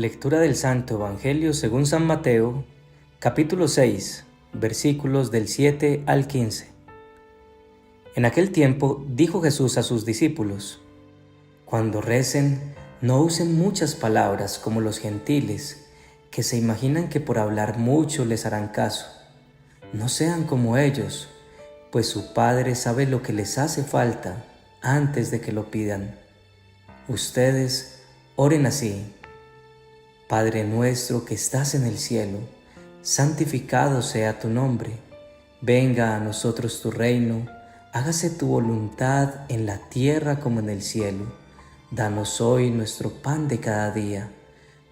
Lectura del Santo Evangelio según San Mateo, capítulo 6, versículos del 7 al 15. En aquel tiempo dijo Jesús a sus discípulos: Cuando recen, no usen muchas palabras como los gentiles, que se imaginan que por hablar mucho les harán caso. No sean como ellos, pues su Padre sabe lo que les hace falta antes de que lo pidan. Ustedes oren así: Padre nuestro que estás en el cielo, santificado sea tu nombre. Venga a nosotros tu reino, hágase tu voluntad en la tierra como en el cielo. Danos hoy nuestro pan de cada día.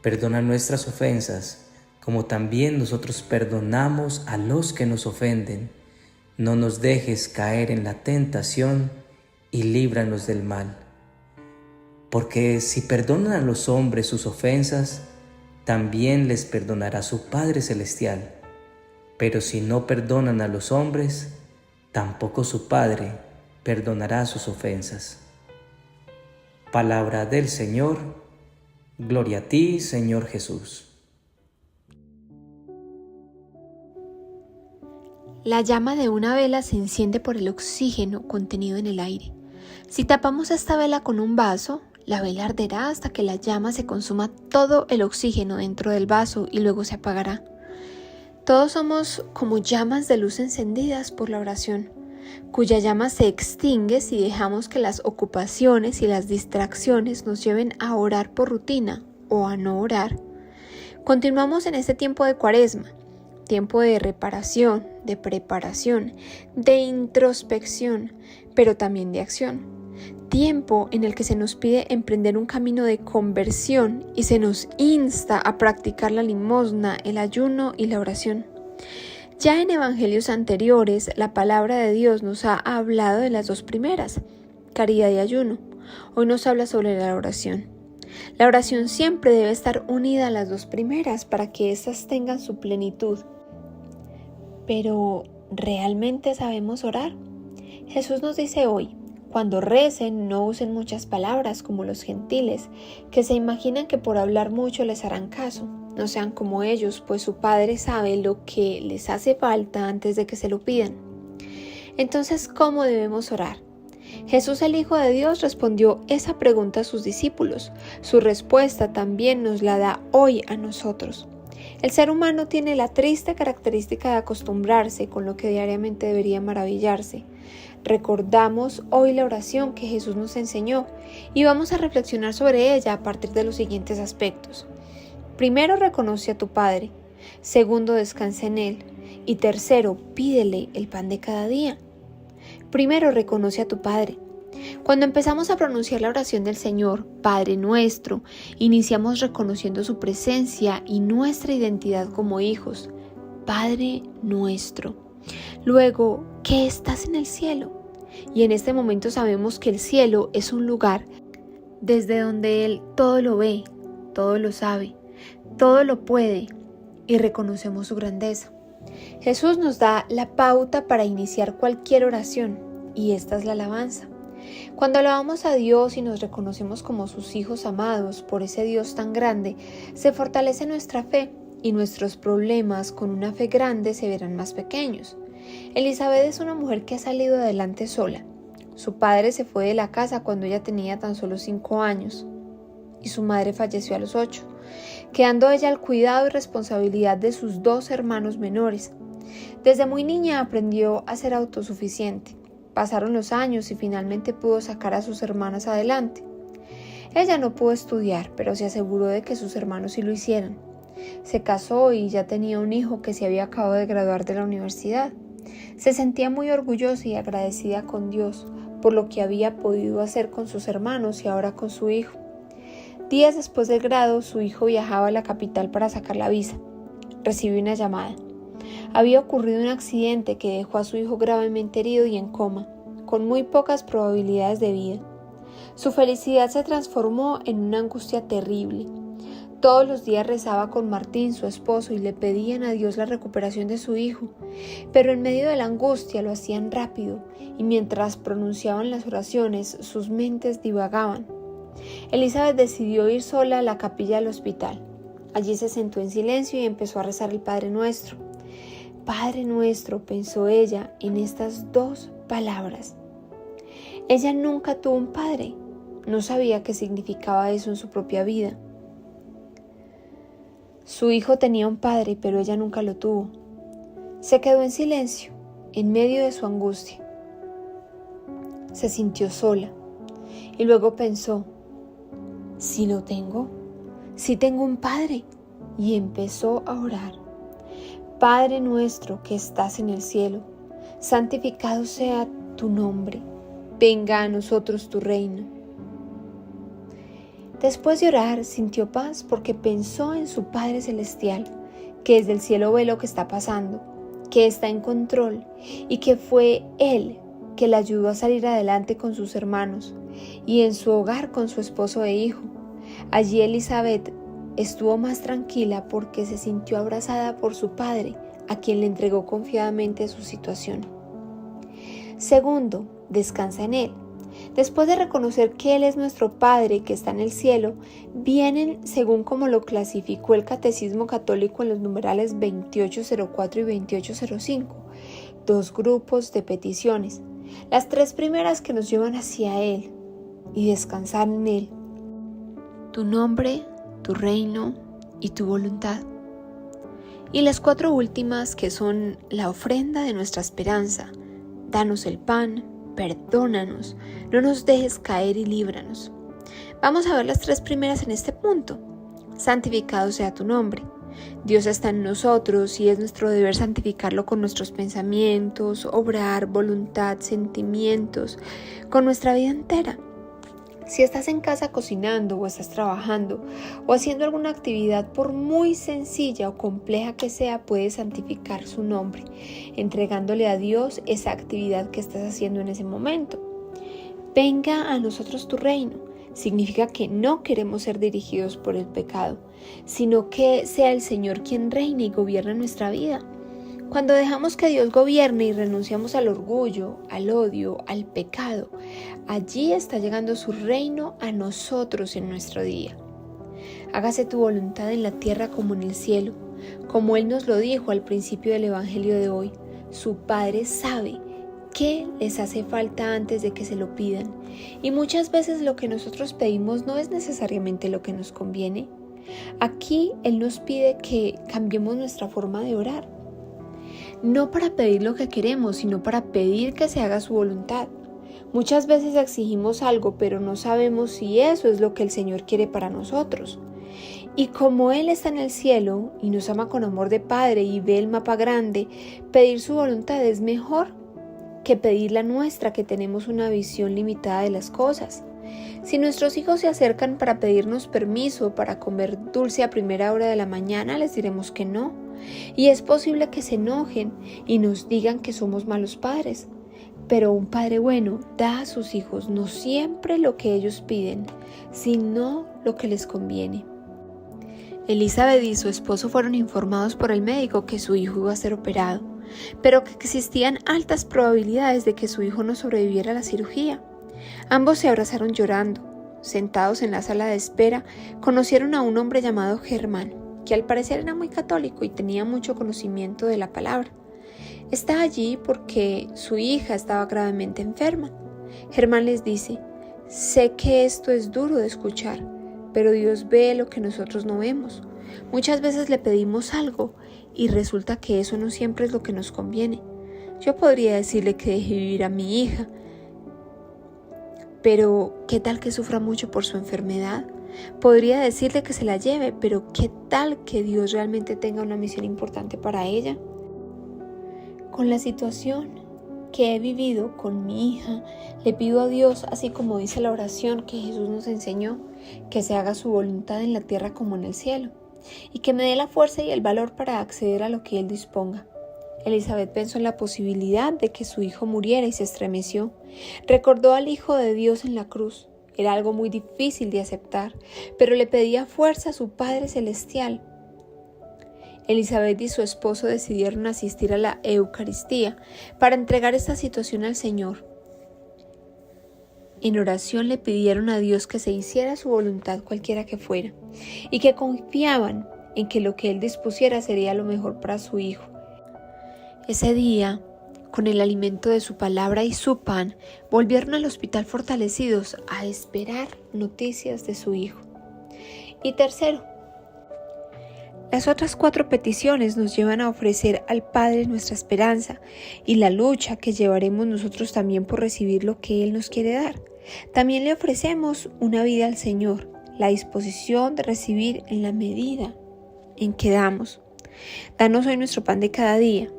Perdona nuestras ofensas, como también nosotros perdonamos a los que nos ofenden. No nos dejes caer en la tentación y líbranos del mal. Porque si perdonan a los hombres sus ofensas, también les perdonará su Padre Celestial. Pero si no perdonan a los hombres, tampoco su Padre perdonará sus ofensas. Palabra del Señor. Gloria a ti, Señor Jesús. La llama de una vela se enciende por el oxígeno contenido en el aire. Si tapamos esta vela con un vaso, la vela arderá hasta que la llama se consuma todo el oxígeno dentro del vaso y luego se apagará. Todos somos como llamas de luz encendidas por la oración, cuya llama se extingue si dejamos que las ocupaciones y las distracciones nos lleven a orar por rutina o a no orar. Continuamos en este tiempo de Cuaresma, tiempo de reparación, de preparación, de introspección, pero también de acción. Tiempo en el que se nos pide emprender un camino de conversión y se nos insta a practicar la limosna, el ayuno y la oración. Ya en evangelios anteriores, la palabra de Dios nos ha hablado de las dos primeras, caridad y ayuno. Hoy nos habla sobre la oración. La oración siempre debe estar unida a las dos primeras para que éstas tengan su plenitud. Pero, ¿realmente sabemos orar? Jesús nos dice hoy: cuando recen, no usen muchas palabras como los gentiles, que se imaginan que por hablar mucho les harán caso. No sean como ellos, pues su Padre sabe lo que les hace falta antes de que se lo pidan. Entonces, ¿cómo debemos orar? Jesús, el Hijo de Dios, respondió esa pregunta a sus discípulos. Su respuesta también nos la da hoy a nosotros. El ser humano tiene la triste característica de acostumbrarse con lo que diariamente debería maravillarse. Recordamos hoy la oración que Jesús nos enseñó y vamos a reflexionar sobre ella a partir de los siguientes aspectos. Primero, reconoce a tu Padre. Segundo, descansa en Él. Y tercero, pídele el pan de cada día. Primero, reconoce a tu Padre. Cuando empezamos a pronunciar la oración del Señor, Padre nuestro, iniciamos reconociendo su presencia y nuestra identidad como hijos. Padre nuestro. Luego, que estás en el cielo. Y en este momento sabemos que el cielo es un lugar desde donde Él todo lo ve, todo lo sabe, todo lo puede, y reconocemos su grandeza. Jesús nos da la pauta para iniciar cualquier oración, y esta es la alabanza. Cuando alabamos a Dios y nos reconocemos como sus hijos amados por ese Dios tan grande, se fortalece nuestra fe y nuestros problemas con una fe grande se verán más pequeños. Elizabeth es una mujer que ha salido adelante sola. Su padre se fue de la casa cuando ella tenía tan solo 5 años y su madre falleció a los 8, quedando ella al cuidado y responsabilidad de sus 2 hermanos menores. Desde muy niña aprendió a ser autosuficiente. Pasaron los años y finalmente pudo sacar a sus hermanas adelante. Ella no pudo estudiar, pero se aseguró de que sus hermanos sí lo hicieran. Se casó y ya tenía un hijo que se había acabado de graduar de la universidad. Se sentía muy orgullosa y agradecida con Dios por lo que había podido hacer con sus hermanos y ahora con su hijo. Días después del grado, su hijo viajaba a la capital para sacar la visa. Recibió una llamada. Había ocurrido un accidente que dejó a su hijo gravemente herido y en coma, con muy pocas probabilidades de vida. Su felicidad se transformó en una angustia terrible. Todos los días rezaba con Martín, su esposo, y le pedían a Dios la recuperación de su hijo, pero en medio de la angustia lo hacían rápido, y mientras pronunciaban las oraciones, sus mentes divagaban. Elizabeth decidió ir sola a la capilla del hospital. Allí se sentó en silencio y empezó a rezar el Padre Nuestro. Padre Nuestro, pensó ella en estas 2 palabras. Ella nunca tuvo un padre, no sabía qué significaba eso en su propia vida. Su hijo tenía un padre, pero ella nunca lo tuvo. Se quedó en silencio, en medio de su angustia. Se sintió sola y luego pensó, ¿sí lo tengo? Sí tengo un padre. Y empezó a orar. Padre nuestro que estás en el cielo, santificado sea tu nombre. Venga a nosotros tu reino. Después de orar, sintió paz porque pensó en su Padre Celestial, que desde el cielo ve lo que está pasando, que está en control y que fue Él que la ayudó a salir adelante con sus hermanos y en su hogar con su esposo e hijo. Allí Elizabeth estuvo más tranquila porque se sintió abrazada por su padre, a quien le entregó confiadamente su situación. Segundo, descansa en Él. Después de reconocer que Él es nuestro Padre que está en el cielo, vienen, según como lo clasificó el Catecismo Católico en los numerales 2804 y 2805, 2 grupos de peticiones. Las 3 primeras que nos llevan hacia Él y descansar en Él. Tu nombre, tu reino y tu voluntad. Y las 4 últimas que son la ofrenda de nuestra esperanza. Danos el pan, perdónanos, no nos dejes caer y líbranos. Vamos a ver las 3 primeras en este punto. Santificado sea tu nombre. Dios está en nosotros y es nuestro deber santificarlo con nuestros pensamientos, obrar, voluntad, sentimientos, con nuestra vida entera. Si estás en casa cocinando o estás trabajando o haciendo alguna actividad, por muy sencilla o compleja que sea, puedes santificar su nombre, entregándole a Dios esa actividad que estás haciendo en ese momento. Venga a nosotros tu reino. Significa que no queremos ser dirigidos por el pecado, sino que sea el Señor quien reine y gobierna nuestra vida. Cuando dejamos que Dios gobierne y renunciamos al orgullo, al odio, al pecado, allí está llegando su reino a nosotros en nuestro día. Hágase tu voluntad en la tierra como en el cielo, como Él nos lo dijo al principio del Evangelio de hoy. Su Padre sabe qué les hace falta antes de que se lo pidan, y muchas veces lo que nosotros pedimos no es necesariamente lo que nos conviene. Aquí Él nos pide que cambiemos nuestra forma de orar. No para pedir lo que queremos, sino para pedir que se haga su voluntad. Muchas veces exigimos algo, pero no sabemos si eso es lo que el Señor quiere para nosotros. Y como Él está en el cielo y nos ama con amor de Padre y ve el mapa grande, pedir su voluntad es mejor que pedir la nuestra, que tenemos una visión limitada de las cosas. Si nuestros hijos se acercan para pedirnos permiso para comer dulce a primera hora de la mañana, les diremos que no. Y es posible que se enojen y nos digan que somos malos padres. Pero un padre bueno da a sus hijos no siempre lo que ellos piden, sino lo que les conviene. Elizabeth y su esposo fueron informados por el médico que su hijo iba a ser operado, pero que existían altas probabilidades de que su hijo no sobreviviera a la cirugía. Ambos se abrazaron llorando. Sentados en la sala de espera, conocieron a un hombre llamado Germán, que al parecer era muy católico y tenía mucho conocimiento de la palabra. Está allí porque su hija estaba gravemente enferma. Germán les dice: sé que esto es duro de escuchar, pero Dios ve lo que nosotros no vemos. Muchas veces le pedimos algo y resulta que eso no siempre es lo que nos conviene. Yo podría decirle que deje vivir a mi hija, pero ¿qué tal que sufra mucho por su enfermedad? Podría decirle que se la lleve, pero ¿qué tal que Dios realmente tenga una misión importante para ella? Con la situación que he vivido con mi hija, le pido a Dios, así como dice la oración que Jesús nos enseñó, que se haga su voluntad en la tierra como en el cielo, y que me dé la fuerza y el valor para acceder a lo que Él disponga. Elizabeth pensó en la posibilidad de que su hijo muriera y se estremeció. Recordó al Hijo de Dios en la cruz. Era algo muy difícil de aceptar, pero le pedía fuerza a su Padre Celestial. Elizabeth y su esposo decidieron asistir a la Eucaristía para entregar esta situación al Señor. En oración le pidieron a Dios que se hiciera su voluntad cualquiera que fuera, y que confiaban en que lo que Él dispusiera sería lo mejor para su hijo. Ese día, con el alimento de su palabra y su pan, volvieron al hospital fortalecidos a esperar noticias de su hijo. Y tercero, las otras 4 peticiones nos llevan a ofrecer al Padre nuestra esperanza y la lucha que llevaremos nosotros también por recibir lo que Él nos quiere dar. También le ofrecemos una vida al Señor, la disposición de recibir en la medida en que damos. Danos hoy nuestro pan de cada día.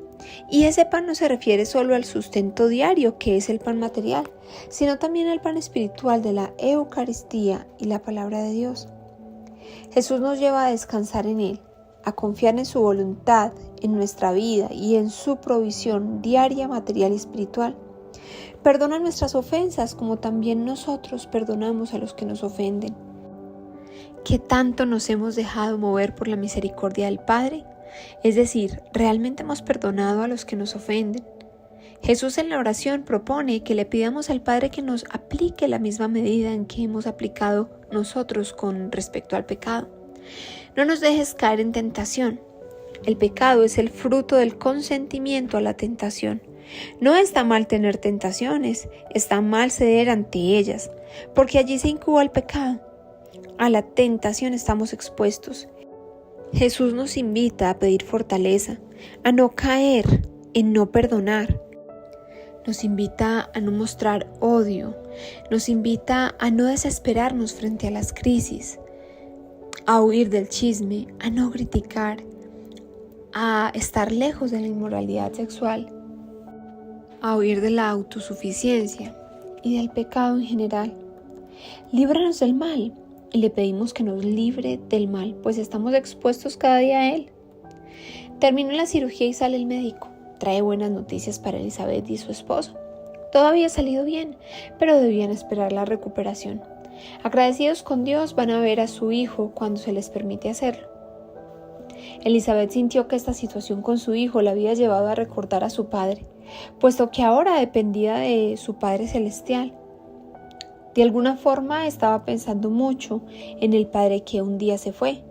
Y ese pan no se refiere solo al sustento diario, que es el pan material, sino también al pan espiritual de la Eucaristía y la palabra de Dios. Jesús nos lleva a descansar en Él, a confiar en su voluntad, en nuestra vida y en su provisión diaria, material y espiritual. Perdona nuestras ofensas como también nosotros perdonamos a los que nos ofenden. ¿Qué tanto nos hemos dejado mover por la misericordia del Padre? Es decir, ¿realmente hemos perdonado a los que nos ofenden? Jesús en la oración propone que le pidamos al Padre que nos aplique la misma medida en que hemos aplicado nosotros con respecto al pecado. No nos dejes caer en tentación. El pecado es el fruto del consentimiento a la tentación. No está mal tener tentaciones, está mal ceder ante ellas, porque allí se incuba el pecado. A la tentación estamos expuestos. Jesús nos invita a pedir fortaleza, a no caer en no perdonar. Nos invita a no mostrar odio, nos invita a no desesperarnos frente a las crisis, a huir del chisme, a no criticar, a estar lejos de la inmoralidad sexual, a huir de la autosuficiencia y del pecado en general. Líbranos del mal y le pedimos que nos libre del mal, pues estamos expuestos cada día a él. Terminó la cirugía y sale el médico. Trae buenas noticias para Elizabeth y su esposo. Todo había salido bien, pero debían esperar la recuperación. Agradecidos con Dios, van a ver a su hijo cuando se les permite hacerlo. Elizabeth sintió que esta situación con su hijo la había llevado a recordar a su padre, puesto que ahora dependía de su Padre Celestial. De alguna forma estaba pensando mucho en el padre que un día se fue.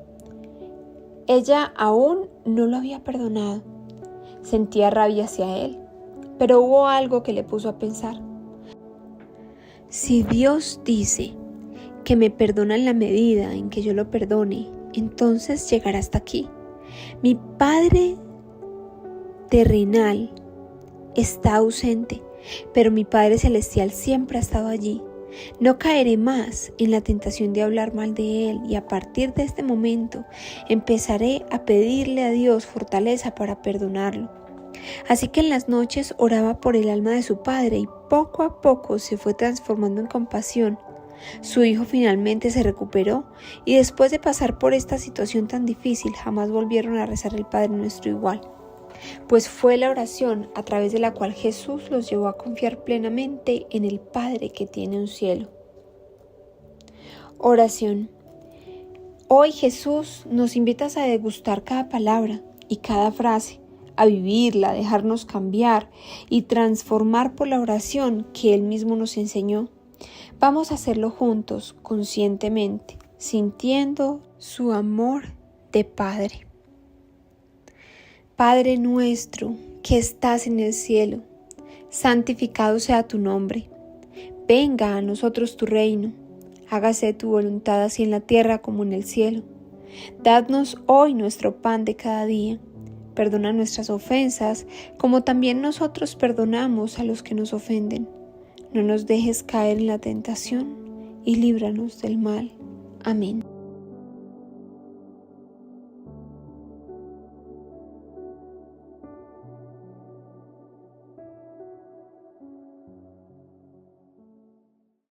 Ella aún no lo había perdonado. Sentía rabia hacia él, pero hubo algo que le puso a pensar. Si Dios dice que me perdona en la medida en que yo lo perdone, entonces llegará hasta aquí. Mi Padre terrenal está ausente, pero mi Padre Celestial siempre ha estado allí. No caeré más en la tentación de hablar mal de Él y a partir de este momento empezaré a pedirle a Dios fortaleza para perdonarlo. Así que en las noches oraba por el alma de su padre y poco a poco se fue transformando en compasión. Su hijo finalmente se recuperó y después de pasar por esta situación tan difícil jamás volvieron a rezar el Padre Nuestro igual. Pues fue la oración a través de la cual Jesús los llevó a confiar plenamente en el Padre que tiene un cielo. Oración. Hoy Jesús nos invitas a degustar cada palabra y cada frase, a vivirla, a dejarnos cambiar y transformar por la oración que Él mismo nos enseñó. Vamos a hacerlo juntos, conscientemente, sintiendo su amor de Padre. Padre nuestro que estás en el cielo, santificado sea tu nombre. Venga a nosotros tu reino. Hágase tu voluntad así en la tierra como en el cielo. Dadnos hoy nuestro pan de cada día. Perdona nuestras ofensas, como también nosotros perdonamos a los que nos ofenden. No nos dejes caer en la tentación y líbranos del mal. Amén.